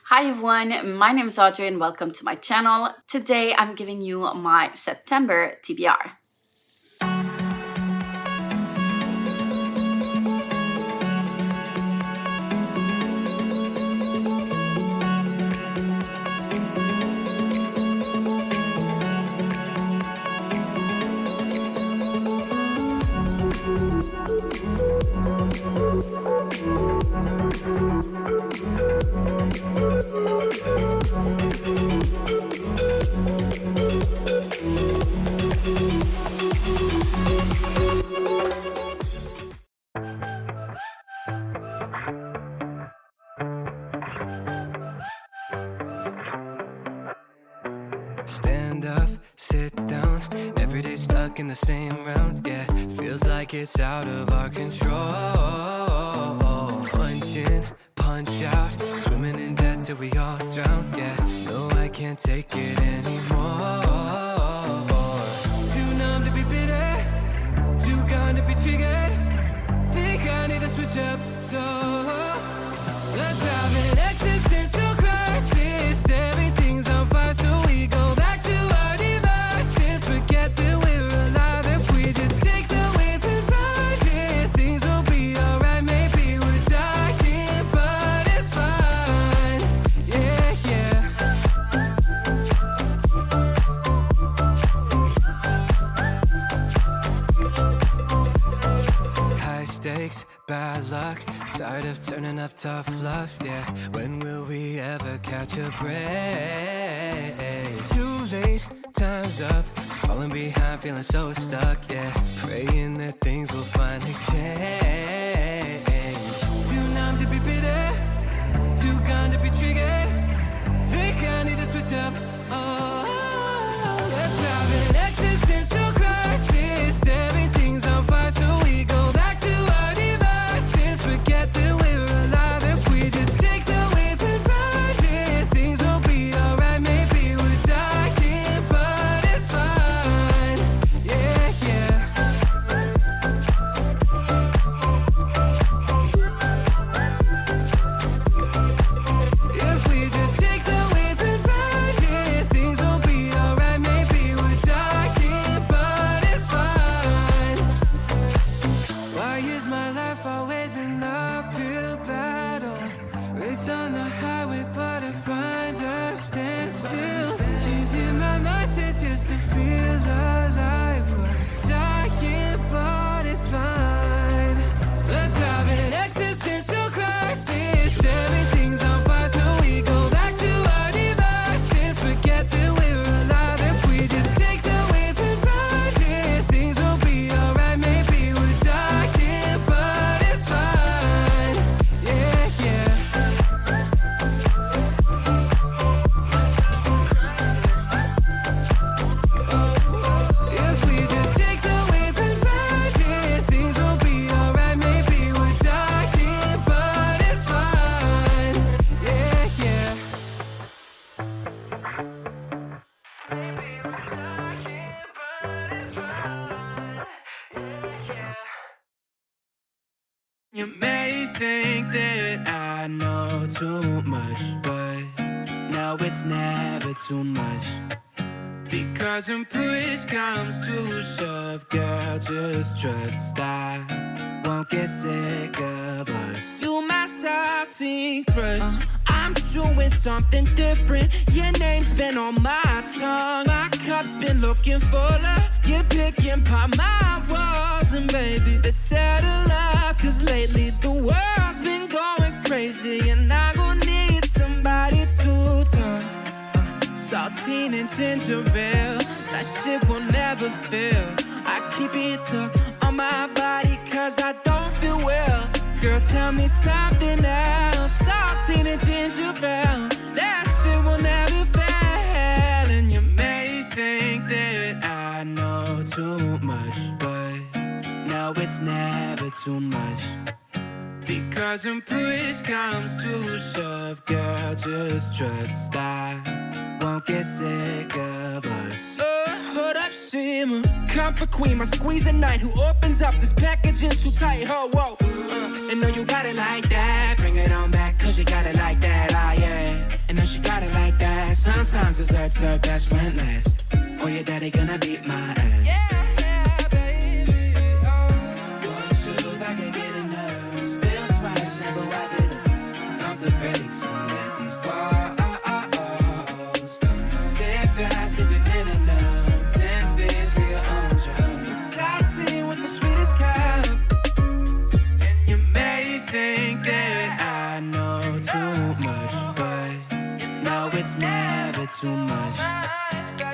Hi everyone, my name is Audrey and welcome to my channel. Today I'm giving you my September TBR. Stand up, sit down, every day stuck in the same round, yeah, feels like it's out of our control. Punch in, punch out, swimming in debt till we all drown, yeah, no I can't take it anymore. Too numb to be bitter, too gone to be triggered, think I need to switch up, so let's have an existential crisis, everything's on fire so we go back to our devices, forget that we're alive if we just take the wave and ride it, things will be alright, maybe we're dying but it's fine, yeah, yeah. High stakes, bad luck, tired of turning up tough love, yeah, when will we ever catch a break? Too late, time's up, falling behind, feeling so stuck, yeah, praying that things will finally change. Too numb to be bitter, too gone to be triggered, think I need to switch up, oh, let's have an existential crisis, everything's on fire so we go back to our devices, forget that we're alive if we just take the wave and ride it, things will be alright, maybe we're dying but it's fine, yeah, yeah. If we just take the wave and ride it, things will be alright, maybe we're dying but it's fine. Why is my life always an uphill battle? Race on the highway but I find a standstill, changing my mindset just to feel alive, we're dying but it's fine. Let's have an existential crisis, everything's on fire so we go back to our devices, forget that we're alive if we just take the wave and ride it, things will be alright, maybe we're dying but it's fine, yeah, yeah. If we just take the wave and ride it, things will be alright, maybe we're dying but it's fine, yeah, yeah. Maybe we're dying but it's fine, yeah, yeah. You may think that I know too much, but no, it's never too much. Because when push comes to shove, girl, just trust I won't get sick of us. You my salty crush, I'm doing something different. Your name's been on my tongue, my cup's been looking fuller. You're picking by my walls, and baby, let's settle up. Cause lately the world's been going crazy, and I gon' need somebody to talk. Saltine and ginger ale, that shit will never fail. I keep it tucked on my body cause I don't feel well. Girl, tell me something else. Saltine and ginger ale, that shit will never fail. And you may think that I know too much, but no, it's never too much. Because when push comes to shove, girl, just trust I won't get sick of us. Hold up, simmer. Comfort queen, my squeeze at night. Who opens up this packaging's too tight, ho, whoa. And know you got it like that. Bring it on back, cause you got it like that, ah, yeah. Sometimes desserts are best when last. Or your daddy gonna beat my ass. Yeah, baby. One shoe if I can get enough. Spill twice, never wipe it up. Pump the brakes and let these walls come. Sip fast if you're feeling numb. 10 spins for your own drum. Exciting with the sweetest cup. And you may think that I know too much, but no, it's never too much.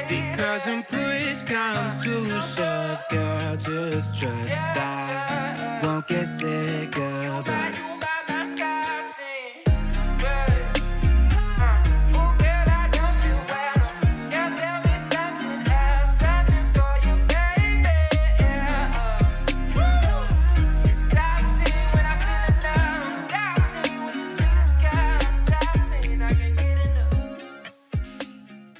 Because when push comes to shove, girl, just trust I won't get sick of us.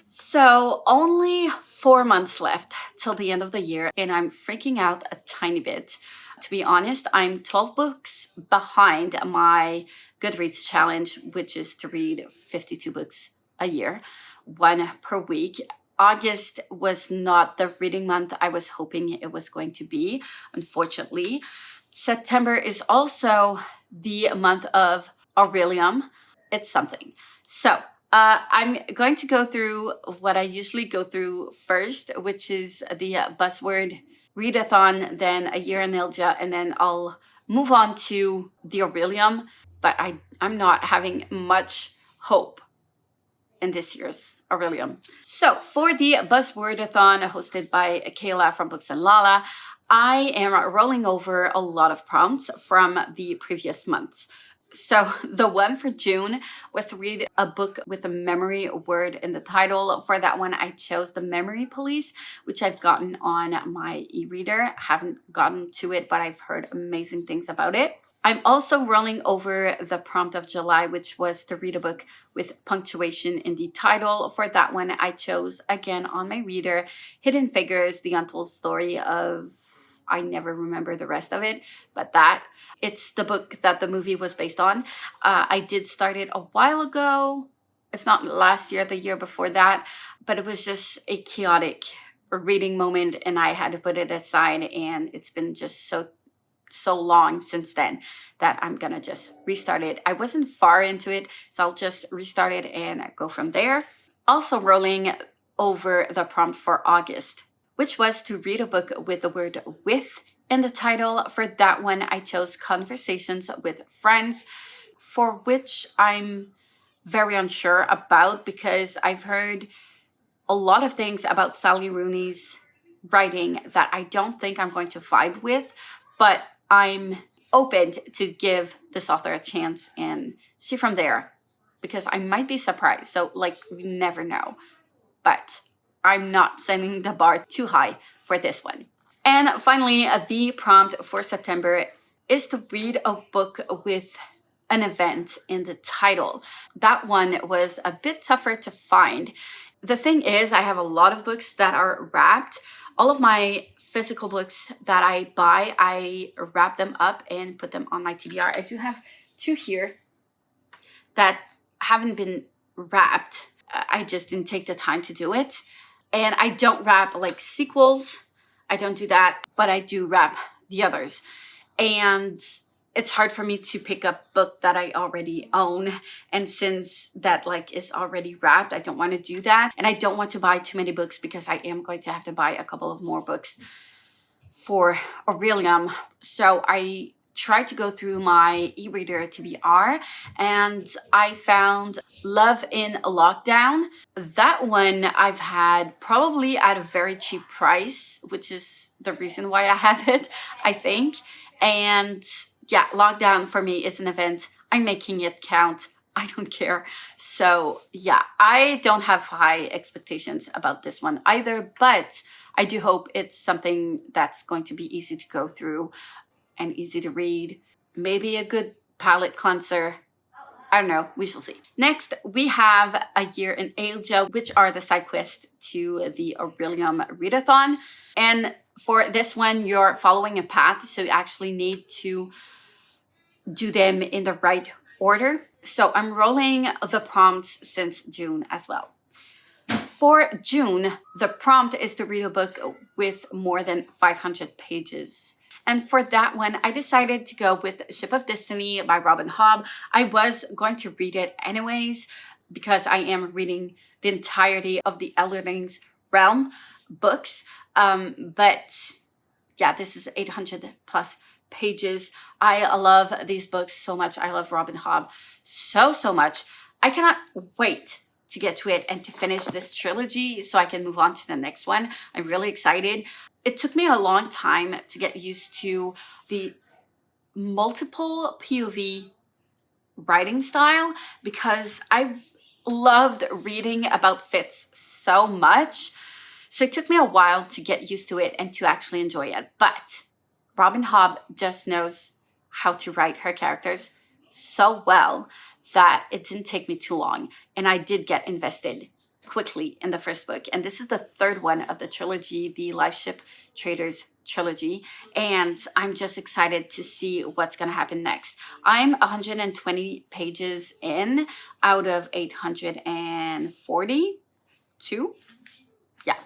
So only 4 months left till the end of the year, and I'm freaking out a tiny bit. To be honest, I'm 12 books behind my Goodreads challenge, which is to read 52 books a year, one per week. August was not the reading month I was hoping it was going to be, unfortunately. September is also the month of Aurelium. It's something. So I'm going to go through what I usually go through first, which is the buzzword Readathon, then a year in Ilja, and then I'll move on to the Aurelium. But I'm not having much hope in this year's Aurelium. So for the Buzzwordathon hosted by Kayla from Books and Lala, I am rolling over a lot of prompts from the previous months. So the one for June was to read a book with a memory word in the title. For that one, I chose The Memory Police, which I've gotten on my e-reader. I haven't gotten to it, but I've heard amazing things about it. I'm also rolling over the prompt of July, which was to read a book with punctuation in the title. For that one, I chose, again on my reader, Hidden Figures, The Untold Story of... I never remember the rest of it, but it's the book that the movie was based on. I did start it a while ago, if not last year, the year before that, but it was just a chaotic reading moment and I had to put it aside, and it's been just so long since then that I'm gonna just restart it. I wasn't far into it, so I'll just restart it and go from there. Also rolling over the prompt for August, which was to read a book with the word with in the title. For that one, I chose Conversations with Friends, for which I'm very unsure about because I've heard a lot of things about Sally Rooney's writing that I don't think I'm going to vibe with, but I'm open to give this author a chance and see from there because I might be surprised. So we never know, but I'm not setting the bar too high for this one. And finally, the prompt for September is to read a book with an event in the title. That one was a bit tougher to find. The thing is, I have a lot of books that are wrapped. All of my physical books that I buy, I wrap them up and put them on my TBR. I do have 2 here that haven't been wrapped. I just didn't take the time to do it. And I don't wrap sequels. I don't do that, but I do wrap the others. And it's hard for me to pick up a book that I already own. And since that is already wrapped, I don't want to do that. And I don't want to buy too many books because I am going to have to buy a couple of more books for Aurelium. So I tried to go through my e-reader TBR and I found Love in Lockdown. That one I've had probably at a very cheap price, which is the reason why I have it, I think. And yeah, Lockdown for me is an event. I'm making it count. I don't care. So yeah, I don't have high expectations about this one either, but I do hope it's something that's going to be easy to go through and easy to read. Maybe a good palate cleanser. I don't know. We shall see. Next, we have A Year in Asia, which are the side quests to the Aurelium Readathon. And for this one, you're following a path, so you actually need to do them in the right order. So I'm rolling the prompts since June as well. For June, the prompt is to read a book with more than 500 pages. And for that one, I decided to go with Ship of Destiny by Robin Hobb. I was going to read it anyways because I am reading the entirety of the Elder Rings Realm books. But yeah, this is 800 plus pages. I love these books so much. I love Robin Hobb so much. I cannot wait to get to it and to finish this trilogy so I can move on to the next one. I'm really excited. It took me a long time to get used to the multiple POV writing style because I loved reading about Fitz so much. So it took me a while to get used to it and to actually enjoy it. But Robin Hobb just knows how to write her characters so well that it didn't take me too long. And I did get invested quickly in the first book. And this is the third one of the trilogy, the Life Ship Traders trilogy. And I'm just excited to see what's going to happen next. I'm 120 pages in out of 842. Yeah.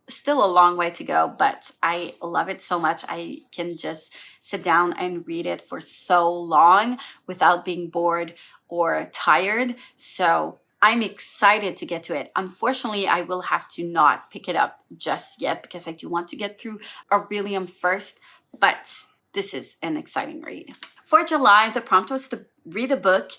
Still a long way to go, but I love it so much. I can just sit down and read it for so long without being bored or tired. So I'm excited to get to it. Unfortunately, I will have to not pick it up just yet because I do want to get through Aurelium first, but this is an exciting read. For July, the prompt was to read a book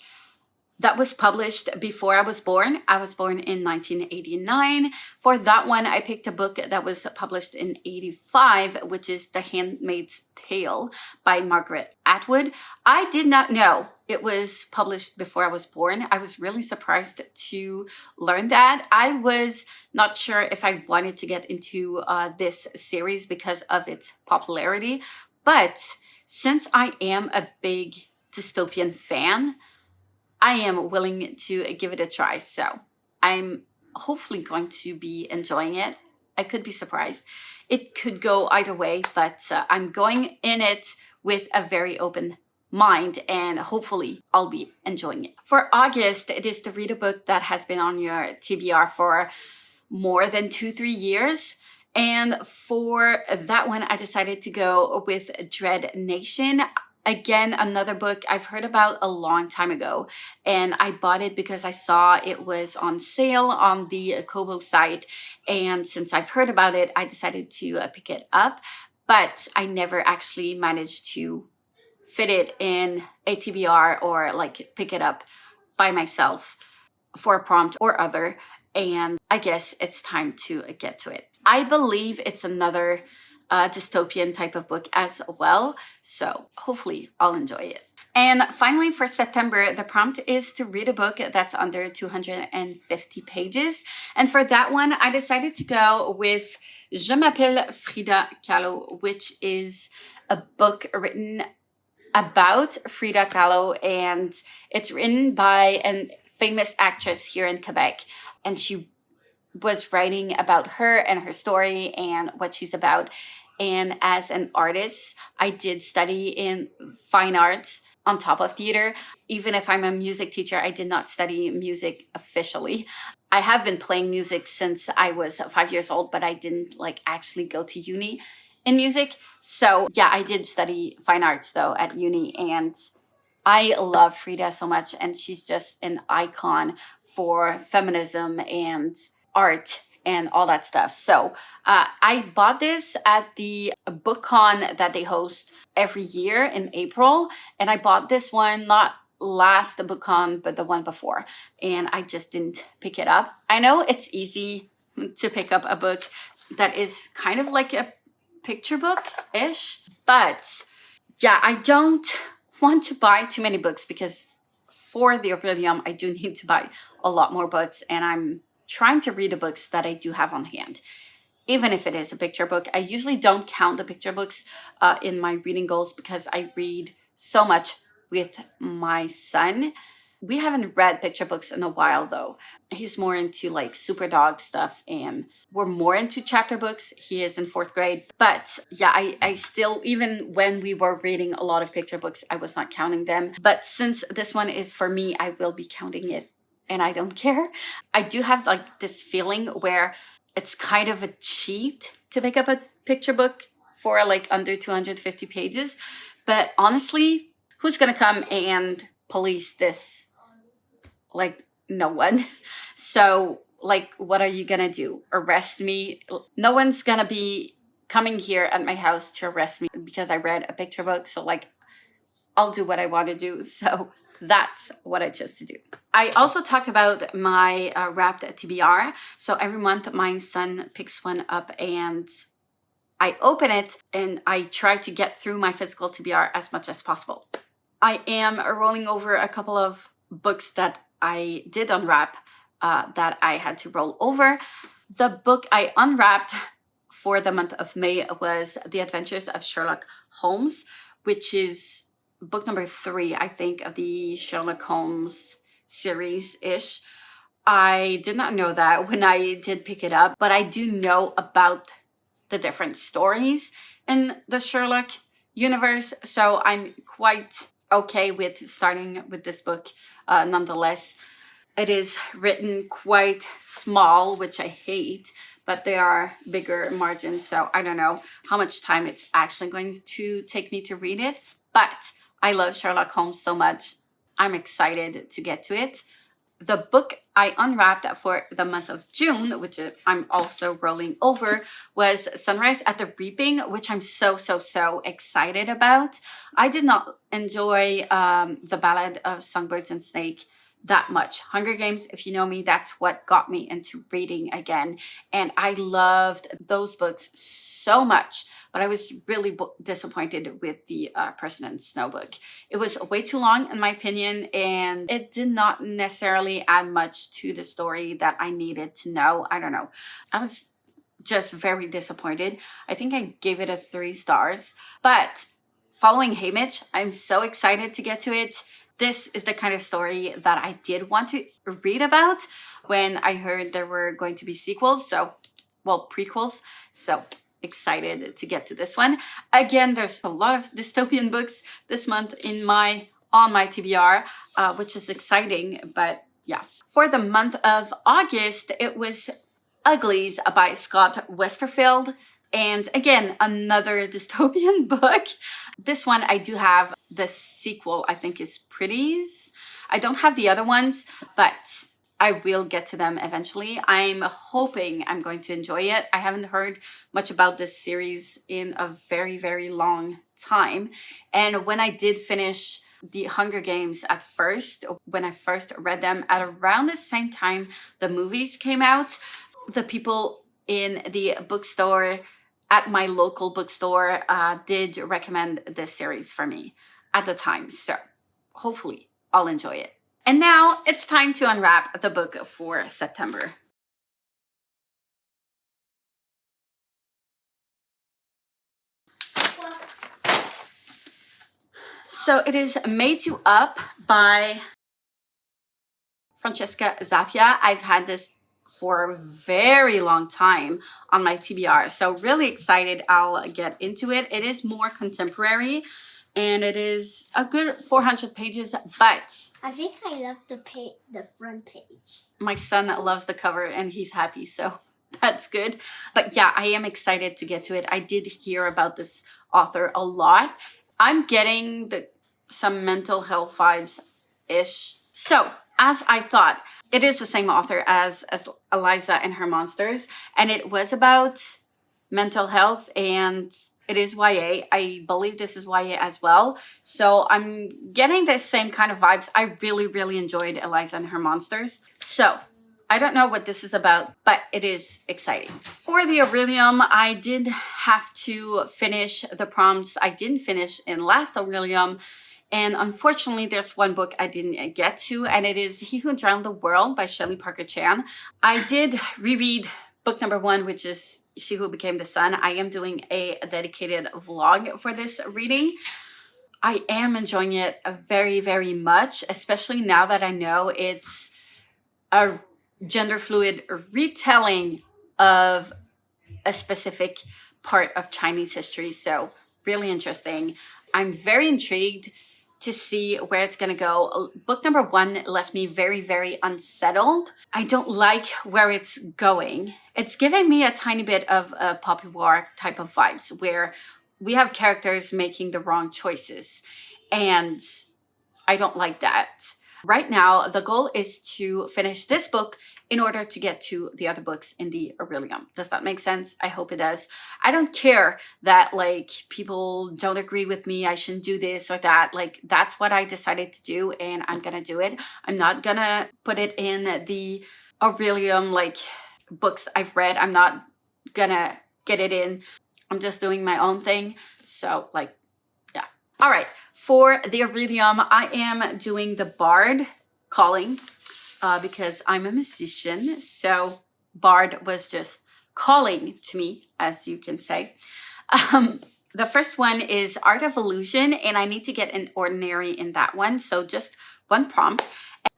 that was published before I was born. I was born in 1989. For that one, I picked a book that was published in 85, which is The Handmaid's Tale by Margaret Atwood. I did not know it was published before I was born. I was really surprised to learn that. I was not sure if I wanted to get into this series because of its popularity. But since I am a big dystopian fan, I am willing to give it a try. So I'm hopefully going to be enjoying it. I could be surprised. It could go either way, but I'm going in it with a very open mind and hopefully I'll be enjoying it. For August, it is to read a book that has been on your TBR for more than 2-3 years. And for that one, I decided to go with Dread Nation. Again, another book I've heard about a long time ago, and I bought it because I saw it was on sale on the Kobo site. And since I've heard about it, I decided to pick it up, but I never actually managed to fit it in a TBR or like pick it up by myself for a prompt or other. And I guess it's time to get to it. I believe it's another dystopian type of book as well. So hopefully I'll enjoy it. And finally, for September, the prompt is to read a book that's under 250 pages. And for that one, I decided to go with Je m'appelle Frida Kahlo, which is a book written about Frida Kahlo. And it's written by a famous actress here in Quebec. And she was writing about her and her story and what she's about. And as an artist, I did study in fine arts on top of theater. Even if I'm a music teacher, I did not study music officially. I have been playing music since I was 5 years old, but I didn't actually go to uni in music. So yeah, I did study fine arts though at uni, and I love Frida so much. And she's just an icon for feminism and art and all that stuff. So I bought this at the BookCon that they host every year in April. And I bought this one, not last BookCon, but the one before. And I just didn't pick it up. I know it's easy to pick up a book that is kind of like a picture book-ish. But yeah, I don't want to buy too many books because for the Aurelium, I do need to buy a lot more books. And I'm trying to read the books that I do have on hand, even if it is a picture book. I usually don't count the picture books in my reading goals because I read so much with my son. We haven't read picture books in a while though. He's more into super dog stuff and we're more into chapter books. He is in 4th grade. But yeah, I still, even when we were reading a lot of picture books, I was not counting them. But since this one is for me, I will be counting it and I don't care. I do have like this feeling where it's kind of a cheat to pick up a picture book for like under 250 pages. But honestly, who's going to come and police this? Like, no one. So, like, what are you going to do? Arrest me? No one's going to be coming here at my house to arrest me because I read a picture book. So, like, I'll do what I want to do. So that's what I chose to do. I also talked about my wrapped TBR. So every month my son picks one up and I open it and I try to get through my physical TBR as much as possible. I am rolling over a couple of books that I did unwrap that I had to roll over. The book I unwrapped for the month of May was The Adventures of Sherlock Holmes, which is book number 3, I think, of the Sherlock Holmes series-ish. I did not know that when I did pick it up, but I do know about the different stories in the Sherlock universe, so I'm quite okay with starting with this book nonetheless. It is written quite small, which I hate, but there are bigger margins, so I don't know how much time it's actually going to take me to read it, but I love Sherlock Holmes so much. I'm excited to get to it. The book I unwrapped for the month of June, which I'm also rolling over, was Sunrise at the Reaping, which I'm so excited about. I did not enjoy The Ballad of Songbirds and Snake that much. Hunger Games, if you know me, that's what got me into reading again. And I loved those books so much, but I was really disappointed with the President Snow book. It was way too long, in my opinion, and it did not necessarily add much to the story that I needed to know. I don't know. I was just very disappointed. I think I gave it a 3 stars, but following Haymitch, I'm so excited to get to it. This is the kind of story that I did want to read about when I heard there were going to be sequels. So, well, prequels. So excited to get to this one. Again, there's a lot of dystopian books this month on my TBR, which is exciting. But yeah, for the month of August, it was Uglies by Scott Westerfeld. And again, another dystopian book. This one, I do have the sequel, I think is Pretties. I don't have the other ones, but I will get to them eventually. I'm hoping I'm going to enjoy it. I haven't heard much about this series in a very long time. And when I did finish the Hunger Games at first, when I first read them at around the same time the movies came out, the people in the bookstore at my local bookstore did recommend this series for me at the time. So hopefully I'll enjoy it. And now it's time to unwrap the book for September. So it is Made You Up by Francesca Zappia. I've had this for a very long time on my TBR. So really excited I'll get into it. It is more contemporary and it is a good 400 pages, but I think I love the front page. My son loves the cover and he's happy, so that's good. But yeah, I am excited to get to it. I did hear about this author a lot. I'm getting some mental health vibes-ish. So, as I thought, it is the same author as Eliza and Her Monsters, and it was about mental health, and it is YA. I believe this is YA as well. So I'm getting the same kind of vibes. I really enjoyed Eliza and Her Monsters. So I don't know what this is about, but it is exciting. For the Aurelium, I did have to finish the prompts I didn't finish in last Aurelium. And unfortunately, there's one book I didn't get to, and it is He Who Drowned the World by Shelley Parker Chan. I did reread book number 1, which is She Who Became the Sun. I am doing a dedicated vlog for this reading. I am enjoying it very much, especially now that I know it's a gender fluid retelling of a specific part of Chinese history. So really interesting. I'm very intrigued to see where it's gonna go. Book number 1 left me very, very unsettled. I don't like where it's going. It's giving me a tiny bit of a Poppy War type of vibes, where we have characters making the wrong choices, and I don't like that. Right now, the goal is to finish this book in order to get to the other books in the Aurelium. Does that make sense? I hope it does. I don't care that like people don't agree with me, I shouldn't do this or that. Like, that's what I decided to do, and I'm gonna do it. I'm not gonna put it in the Aurelium like books I've read. I'm not gonna get it in. I'm just doing my own thing. So like, yeah. All right. For the Aurelium, I am doing the Bard calling because I'm a musician. So Bard was just calling to me, as you can say. The first one is Art of Illusion, and I need to get an ordinary in that one. So just one prompt.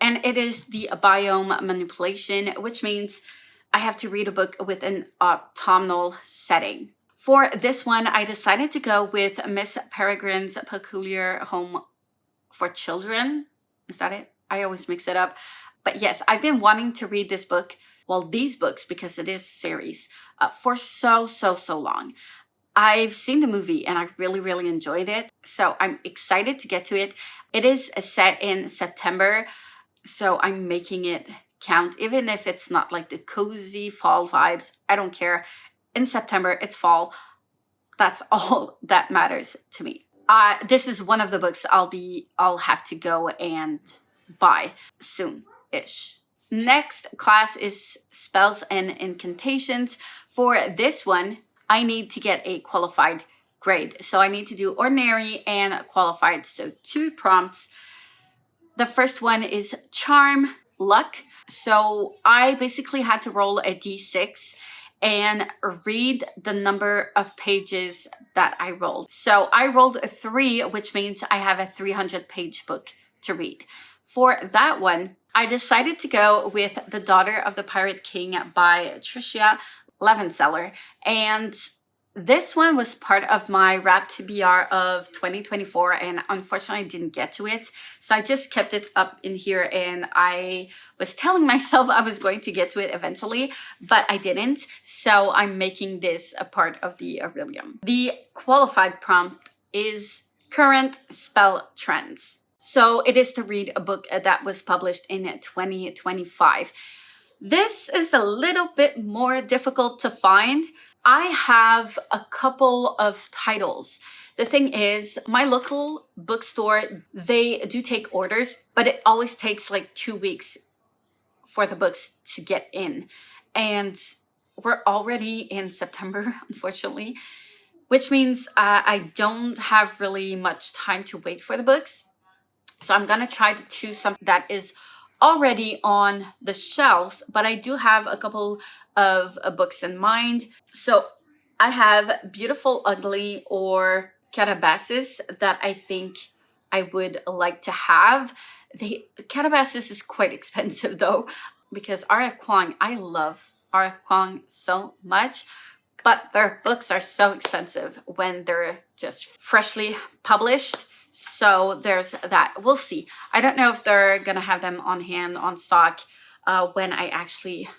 And it is the biome manipulation, which means I have to read a book with an autumnal setting. For this one, I decided to go with Miss Peregrine's Peculiar Home for Children. Is that it? I always mix it up. But yes, I've been wanting to read this book, well, these books, because it is series, for so long. I've seen the movie and I really, really enjoyed it. So I'm excited to get to it. It is set in September, so I'm making it count, even if it's not like the cozy fall vibes. I don't care. In September, it's fall. That's all that matters to me. This is one of the books I'll have to go and buy soon-ish. Next class is Spells and Incantations. For this one, I need to get a qualified grade. So I need to do ordinary and qualified. So 2 prompts. The first one is Charm Luck. So I basically had to roll a d6 and read the number of pages that I rolled. So I rolled a 3, which means I have a 300-page book to read. For that one, I decided to go with The Daughter of the Pirate King by Tricia Levenseller. And this one was part of my rap TBR of 2024, and unfortunately I didn't get to it. So I just kept it up in here, and I was telling myself I was going to get to it eventually, but I didn't. So I'm making this a part of the Aurelium. The qualified prompt is Current Spell Trends. So it is to read a book that was published in 2025. This is a little bit more difficult to find. I have a couple of titles. The thing is, my local bookstore, they do take orders, but it always takes like 2 weeks for the books to get in. And we're already in September, unfortunately, which means I don't have really much time to wait for the books. So I'm going to try to choose something that is already on the shelves, but I do have a couple of books in mind. So I have Beautiful Ugly or Catabasis that I think I would like to have. The Catabasis is quite expensive though, because R.F. Kuang, I love R.F. Kuang so much, but their books are so expensive when they're just freshly published. So there's that. We'll see. I don't know if they're going to have them on hand, on stock, when I actually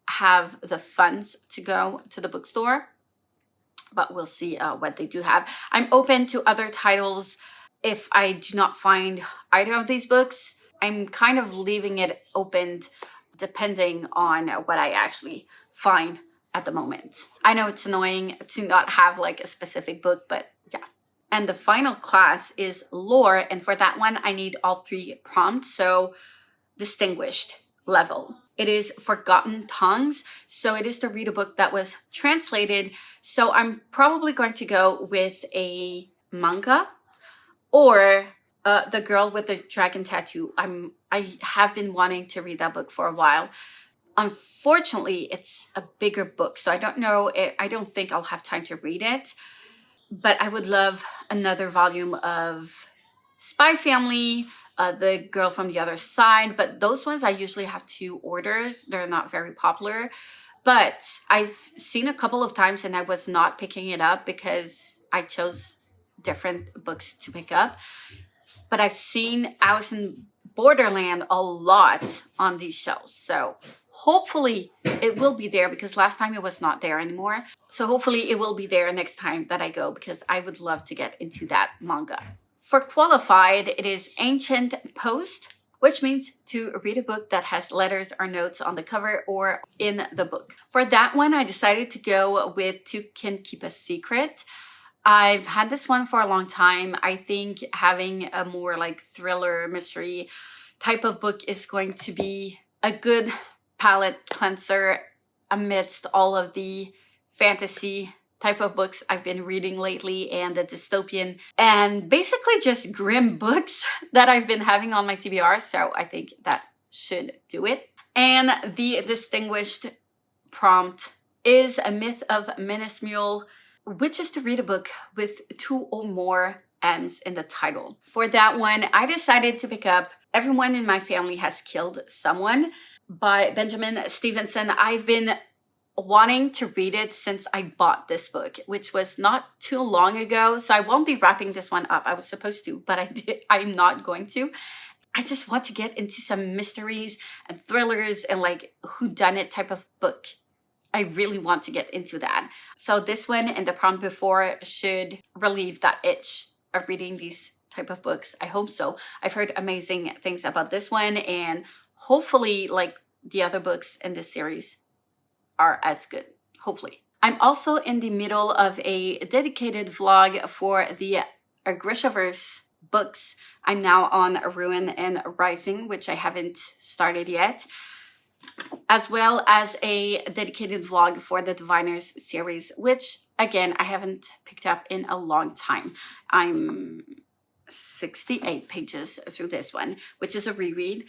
have the funds to go to the bookstore. But we'll see what they do have. I'm open to other titles if I do not find either of these books. I'm kind of leaving it open depending on what I actually find at the moment. I know it's annoying to not have like a specific book, but yeah. And the final class is Lore, and for that one, I need all 3 prompts, so distinguished level. It is Forgotten Tongues, so it is to read a book that was translated, so I'm probably going to go with a manga or The Girl with the Dragon Tattoo. I have been wanting to read that book for a while. Unfortunately, it's a bigger book, so I don't think I'll have time to read it. But I would love another volume of Spy Family, The Girl from the Other Side. But those ones I usually have 2 orders. They're not very popular. But I've seen a couple of times and I was not picking it up because I chose different books to pick up. but I've seen Alice in Borderland a lot on these shelves. So hopefully it will be there, because last time it was not there anymore. So hopefully it will be there next time that I go, because I would love to get into that manga. For qualified, it is Ancient Post, which means to read a book that has letters or notes on the cover or in the book. For that one, I decided to go with Two Can Keep a Secret. I've had this one for a long time. I think having a more like thriller mystery type of book is going to be a good palate cleanser amidst all of the fantasy type of books I've been reading lately, and the dystopian and basically just grim books that I've been having on my TBR. So I think that should do it. And the distinguished prompt is A Myth of Menace Mule, which is to read a book with 2 or more M's in the title. For that one, I decided to pick up Everyone in My Family Has Killed Someone by Benjamin Stevenson. I've been wanting to read it since I bought this book, which was not too long ago. So I won't be wrapping this one up. I was supposed to, but I'm not going to. I just want to get into some mysteries and thrillers and like whodunit type of book. I really want to get into that. So this one and the prompt before should relieve that itch of reading these type of books. I hope so. I've heard amazing things about this one, and hopefully like the other books in this series are as good, hopefully. I'm also in the middle of a dedicated vlog for the Grishaverse books. I'm now on Ruin and Rising, which I haven't started yet, as well as a dedicated vlog for the Diviners series, which again, I haven't picked up in a long time. I'm 68 pages through this one, which is a reread.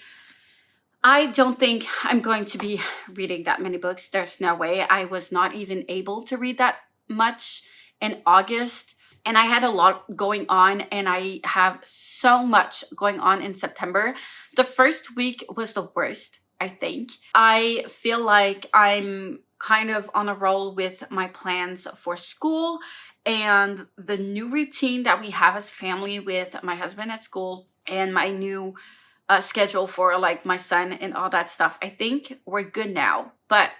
I don't think I'm going to be reading that many books. There's no way. I was not even able to read that much in August, and I had a lot going on, and I have so much going on in September. The first week was the worst, I think. I feel like I'm kind of on a roll with my plans for school and the new routine that we have as a family with my husband at school and my new schedule for like my son and all that stuff. I think we're good now, but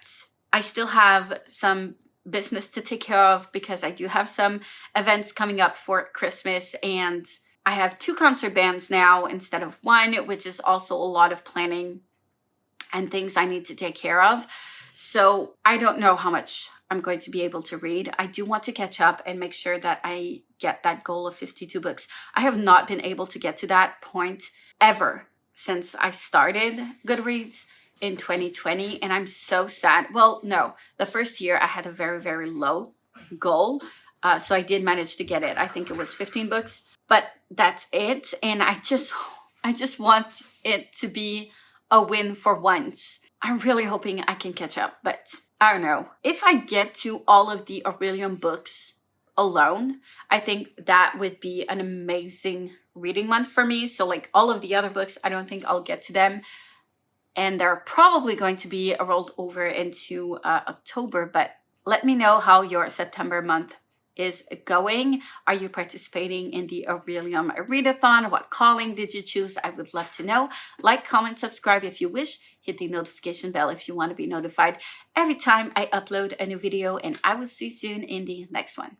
I still have some business to take care of because I do have some events coming up for Christmas, and I have 2 concert bands now instead of 1, which is also a lot of planning and things I need to take care of. So I don't know how much I'm going to be able to read. I do want to catch up and make sure that I get that goal of 52 books. I have not been able to get to that point ever since I started Goodreads in 2020, and I'm so sad. Well, no, the first year I had a very, very low goal. So I did manage to get it. I think it was 15 books, but that's it. And I just want it to be a win for once. I'm really hoping I can catch up, but I don't know. If I get to all of the Aurelian books alone, I think that would be an amazing reading month for me. So like all of the other books, I don't think I'll get to them. And they're probably going to be rolled over into October, but let me know how your September month is going. Are you participating in the Aurelian Readathon? What calling did you choose? I would love to know. Like, comment, subscribe if you wish. Hit the notification bell if you want to be notified every time I upload a new video, and I will see you soon in the next one.